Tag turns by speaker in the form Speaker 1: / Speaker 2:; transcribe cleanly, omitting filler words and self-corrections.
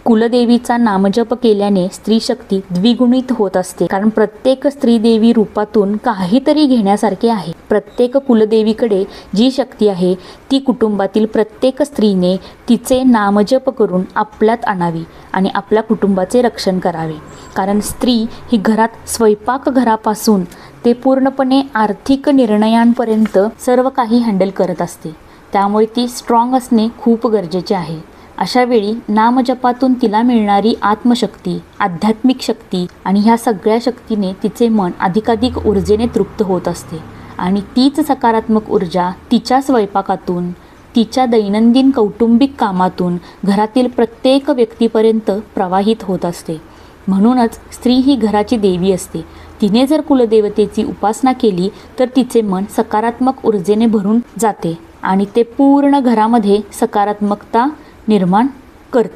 Speaker 1: कुलदेवीचा नामजप केल्याने स्त्री शक्ती द्विगुणित होत असते, कारण प्रत्येक स्त्री देवी रूपातून काहीतरी घेण्यासारखे आहे. प्रत्येक कुलदेवीकडे जी शक्ती आहे ती कुटुंबातील प्रत्येक स्त्रीने तिचे नामजप करून आपल्यात आणावी आणि आपल्या कुटुंबाचे रक्षण करावे. कारण स्त्री ही घरात स्वयंपाकघरापासून ते पूर्णपणे आर्थिक निर्णयांपर्यंत सर्व काही हँडल करत असते. त्यामुळे ती स्ट्रॉंग असणे खूप गरजेचे आहे. अशा वेळी नामजपातून तिला मिळणारी आत्मशक्ती, आध्यात्मिक शक्ती आणि ह्या सगळ्या शक्तीने तिचे मन अधिकाधिक ऊर्जेने तृप्त होत असते आणि तीच सकारात्मक ऊर्जा तिच्या स्वयंपाकातून, तिच्या दैनंदिन कौटुंबिक कामातून घरातील प्रत्येक व्यक्तीपर्यंत प्रवाहित होत असते. म्हणूनच स्त्री ही घराची देवी असते. तिने जर कुलदेवतेची उपासना केली तर तिचे मन सकारात्मक ऊर्जेने भरून जाते आणि ते पूर्ण घरामध्ये सकारात्मकता निर्माण करते.